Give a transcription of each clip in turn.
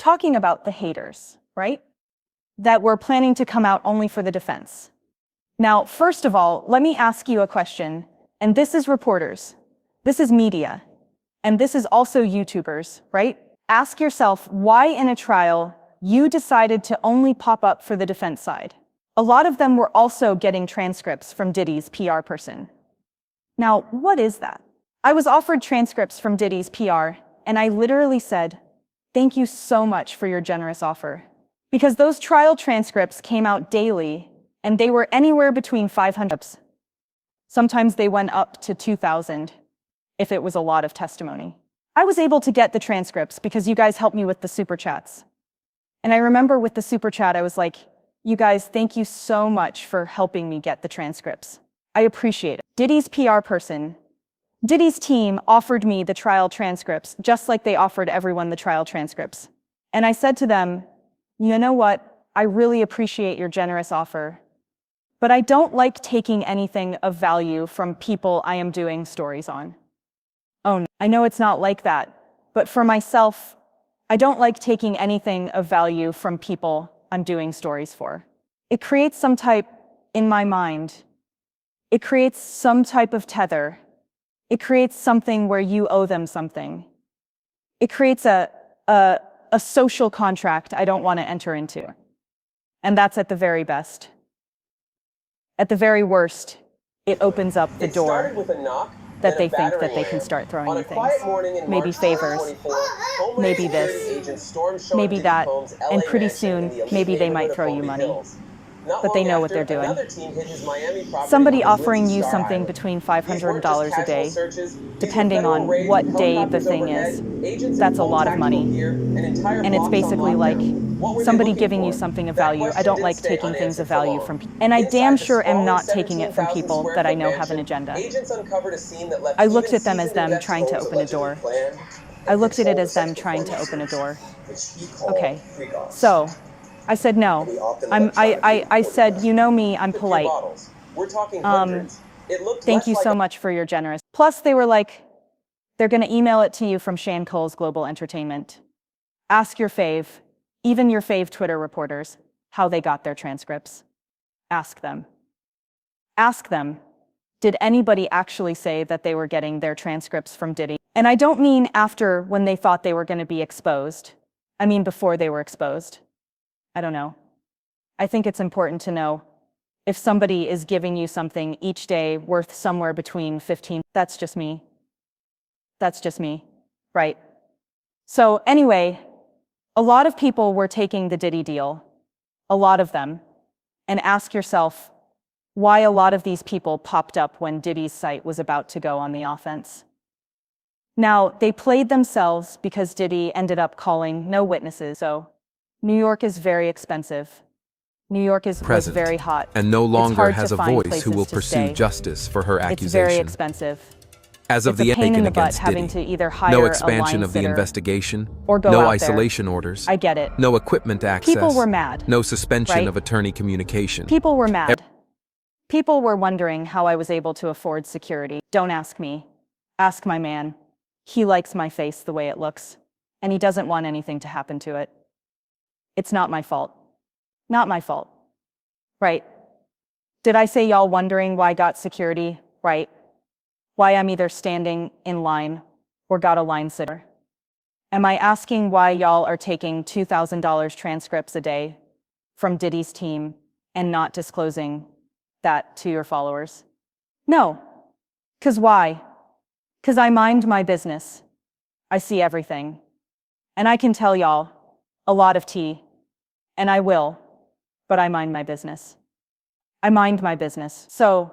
talking about the haters, right? That were planning to come out only for the defense. Now, first of all, let me ask you a question, and this is reporters, this is media, and this is also YouTubers, right? Ask yourself why in a trial you decided to only pop up for the defense side. A lot of them were also getting transcripts from Diddy's PR person. Now, what is that? I was offered transcripts from Diddy's PR, and I literally said, "Thank you so much for your generous offer." Because those trial transcripts came out daily, and they were anywhere between 500. Sometimes they went up to 2,000, if it was a lot of testimony. I was able to get the transcripts because you guys helped me with the super chats. And I remember with the super chat, I was like, "You guys, thank you so much for helping me get the transcripts. I appreciate it." Diddy's PR person, Diddy's team offered me the trial transcripts, just like they offered everyone the trial transcripts. And I said to them, "You know what? I really appreciate your generous offer, but I don't like taking anything of value from people I am doing stories on." Oh, no. I know it's not like that, but for myself, I don't like taking anything of value from people I'm doing stories for. It creates some type, in my mind, it creates some type of tether. It creates something where you owe them something. It creates a social contract I don't want to enter into. And that's at the very best. At the very worst, it opens up the door that they think that they can start throwing you things. Maybe favors, maybe this, maybe that, and pretty soon, maybe they might throw you money. But they know what they're doing. Somebody offering you something between $500 a day, depending on what day the thing is, that's a lot of money. And it's basically like somebody giving you something of value. I don't like taking things of value from people. And I damn sure am not taking it from people that I know have an agenda. I looked at them as them trying to open a door. I looked at it as them trying to open a door. Okay, so I said no. I said, "You know me, I'm polite. Thank you so much for your generous." Plus, they were like, "They're going to email it to you from Shan Cole's Global Entertainment. Ask your fave, even your fave Twitter reporters, how they got their transcripts. Ask them. Ask them, did anybody actually say that they were getting their transcripts from Diddy?" And I don't mean after when they thought they were going to be exposed. I mean before they were exposed. I don't know. I think it's important to know if somebody is giving you something each day worth somewhere between 15, that's just me. That's just me, right? So anyway, a lot of people were taking the Diddy deal, a lot of them, and ask yourself why a lot of these people popped up when Diddy's site was about to go on the offense. Now, they played themselves because Diddy ended up calling no witnesses, so New York is very expensive. New York was very hot. And no longer has a voice who will pursue justice for her accusation. It's very expensive. As of the end taken against Diddy, no expansion of the investigation, no isolation orders, I get it. No equipment access, people were mad, no suspension of attorney communication. People were mad. People were wondering how I was able to afford security. Don't ask me. Ask my man. He likes my face the way it looks, and he doesn't want anything to happen to it. It's not my fault. Not my fault. Right? Did I say y'all wondering why I got security? Right? Why I'm either standing in line or got a line sitter? Am I asking why y'all are taking $2,000 transcripts a day from Diddy's team and not disclosing that to your followers? No. 'Cause why? 'Cause I mind my business. I see everything. And I can tell y'all a lot of tea, and I will, but I mind my business. I mind my business. So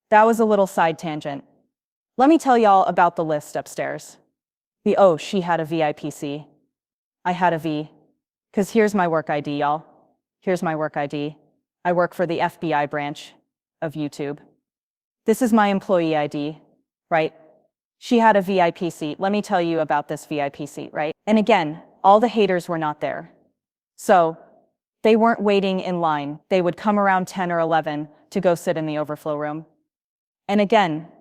that was a little side tangent. Let me tell y'all about the list upstairs. She had a VIP-C. I had a V. 'Cause here's my work ID, y'all. Here's my work ID. I work for the FBI branch of YouTube. This is my employee ID, right? She had a VIP seat. Let me tell you about this VIP seat, right? And again, all the haters were not there. So they weren't waiting in line. They would come around 10 or 11 to go sit in the overflow room. And again,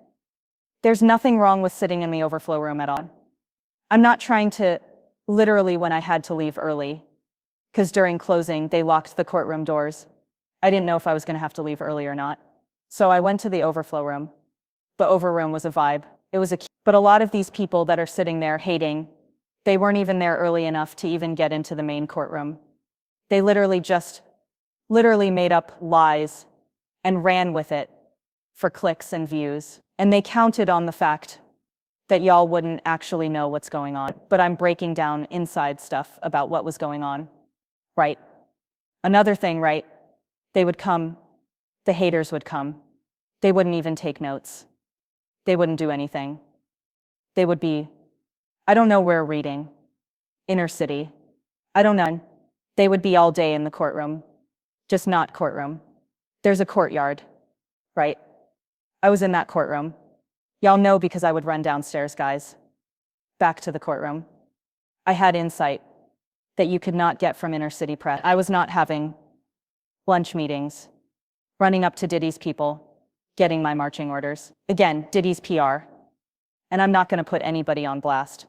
there's nothing wrong with sitting in the overflow room at all. I'm not trying to literally when I had to leave early. Because during closing, they locked the courtroom doors. I didn't know if I was going to have to leave early or not. So I went to the overflow room. The over room was a vibe. It was but a lot of these people that are sitting there hating, they weren't even there early enough to even get into the main courtroom. They literally made up lies and ran with it for clicks and views. And they counted on the fact that y'all wouldn't actually know what's going on. But I'm breaking down inside stuff about what was going on. Right. Another thing, right? They would come, the haters would come. They wouldn't even take notes. They wouldn't do anything. They would be, I don't know where reading, inner city. I don't know. They would be all day in the courtroom, just not courtroom. There's a courtyard, right? I was in that courtroom. Y'all know because I would run downstairs, guys. Back to the courtroom. I had insight that you could not get from inner city press. I was not having lunch meetings, running up to Diddy's people, getting my marching orders. Again, Diddy's PR. And I'm not going to put anybody on blast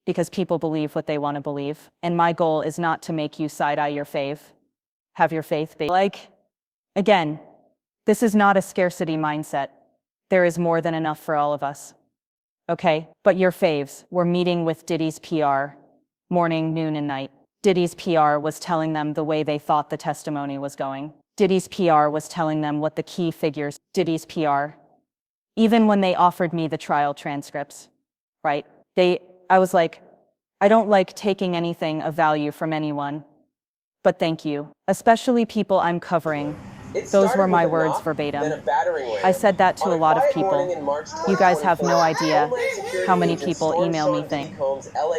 because people believe what they want to believe. And my goal is not to make you side-eye your fave. Have your faith be again, this is not a scarcity mindset. There is more than enough for all of us. Okay? But your faves were meeting with Diddy's PR morning, noon, and night. Diddy's PR was telling them the way they thought the testimony was going. Diddy's PR was telling them what the key figures. Diddy's PR. Even when they offered me the trial transcripts, right? I was like, I don't like taking anything of value from anyone, but thank you. Especially people I'm covering. Those were my words verbatim. I said that to a lot of people. You guys have no idea how many people email me things,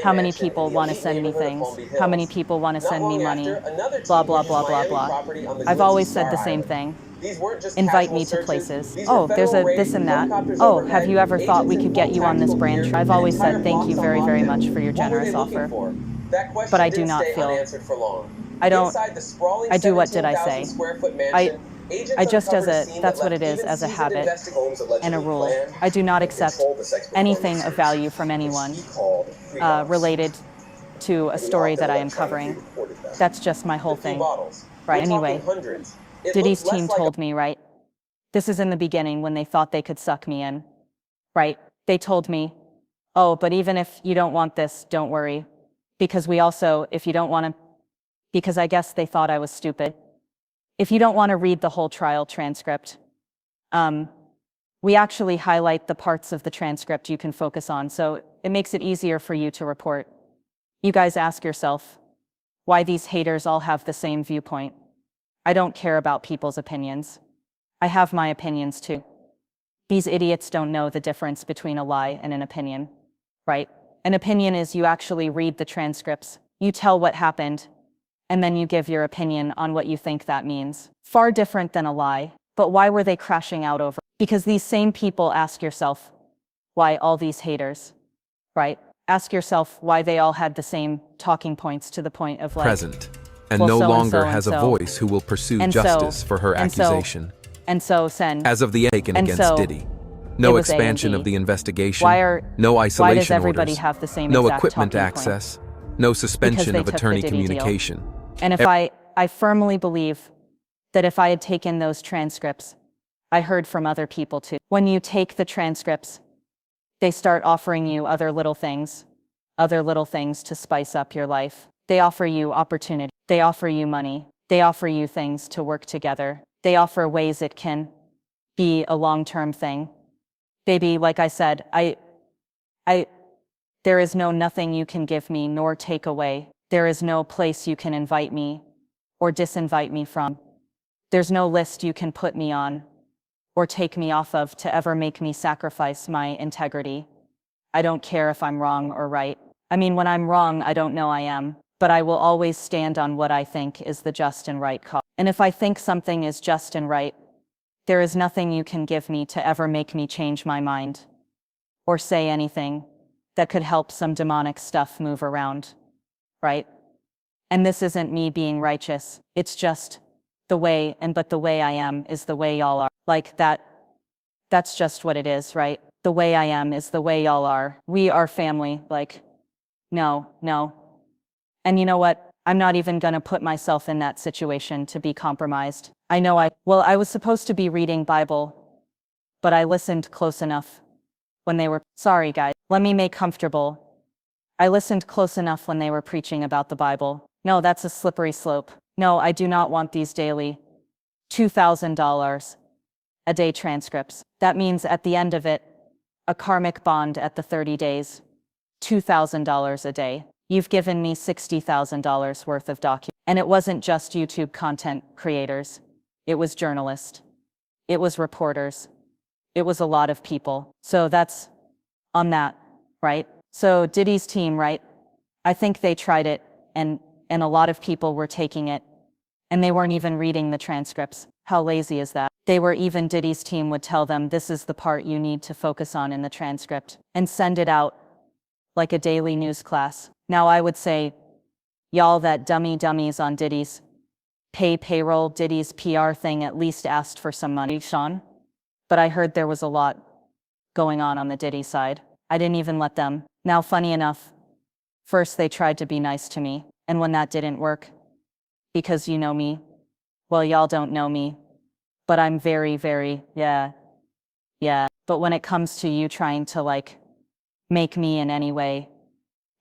how many people want to send me things, how many people want to send me money, blah, blah, blah, blah, blah. I've always said the same thing. Invite me to places. Oh, there's a this and that. Oh, have you ever thought we could get you on this branch? I've always said thank you very, very much for your generous offer. But I do not feel, I do what did I say? I just that's what it is, as a habit and a rule. I do not accept anything of value from anyone related to a story that I am covering. That's just my whole thing. Right, anyway. Diddy's team told me, right? This is in the beginning when they thought they could suck me in, right? They told me, oh, but even if you don't want this, don't worry. Because if you don't want to, because I guess they thought I was stupid. If you don't want to read the whole trial transcript, we actually highlight the parts of the transcript you can focus on, so it makes it easier for you to report. You guys ask yourself, why these haters all have the same viewpoint? I don't care about people's opinions. I have my opinions too. These idiots don't know the difference between a lie and an opinion, right? An opinion is you actually read the transcripts, you tell what happened, and then you give your opinion on what you think that means. Far different than a lie. But why were they crashing out over? Because these same people, ask yourself, why all these haters, right? Ask yourself why they all had the same talking points to the point of present. And no longer has a voice who will pursue justice for her accusation. As of the taken against Diddy. No expansion of the investigation, no isolation orders, no equipment access, no suspension of attorney communication. And if I firmly believe that if I had taken those transcripts, I heard from other people too. When you take the transcripts, they start offering you other little things to spice up your life. They offer you opportunity. They offer you money. They offer you things to work together. They offer ways it can be a long-term thing. Baby, like I said, there is nothing you can give me nor take away. There is no place you can invite me or disinvite me from. There's no list you can put me on or take me off of to ever make me sacrifice my integrity. I don't care if I'm wrong or right. I mean, when I'm wrong, I don't know I am. But I will always stand on what I think is the just and right call. And if I think something is just and right, there is nothing you can give me to ever make me change my mind or say anything that could help some demonic stuff move around, right? And this isn't me being righteous. It's just the way, but the way I am is the way y'all are. Like that's just what it is, right? The way I am is the way y'all are. We are family, no. And you know what? I'm not even gonna put myself in that situation to be compromised. I was supposed to be reading Bible, but I listened close enough when they were, sorry guys, let me make comfortable. I listened close enough when they were preaching about the Bible. No, that's a slippery slope. No, I do not want these daily $2,000 a day transcripts. That means at the end of it, a karmic bond at the 30 days, $2,000 a day. You've given me $60,000 worth of documents. And it wasn't just YouTube content creators. It was journalists. It was reporters. It was a lot of people. So that's on that, right? So Diddy's team, right? I think they tried it and a lot of people were taking it and they weren't even reading the transcripts. How lazy is that? Diddy's team would tell them this is the part you need to focus on in the transcript and send it out like a daily news class. Now I would say, y'all that dummies on Diddy's payroll, Diddy's PR thing at least asked for some money, Sean. But I heard there was a lot going on the Diddy side. I didn't even let them. Now, funny enough, first they tried to be nice to me. And when that didn't work, because you know me, well, y'all don't know me, but I'm very, yeah. But when it comes to you trying to like make me in any way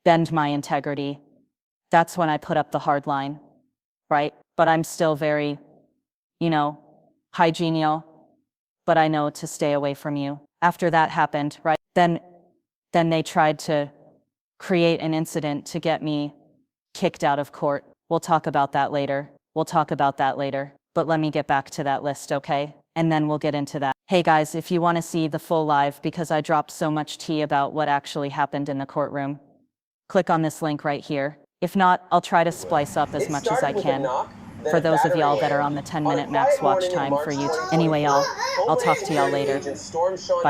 bend my integrity, that's when I put up the hard line, right? But I'm still very, hygienial, but I know to stay away from you. After that happened, right? Then they tried to create an incident to get me kicked out of court. We'll talk about that later. But let me get back to that list, okay? And then we'll get into that. Hey guys, if you want to see the full live, because I dropped so much tea about what actually happened in the courtroom, click on this link right here. If not, I'll try to splice up as much as I can for those of y'all that are on the 10-minute max watch time for YouTube. Anyway, y'all, I'll talk to y'all later. Bye.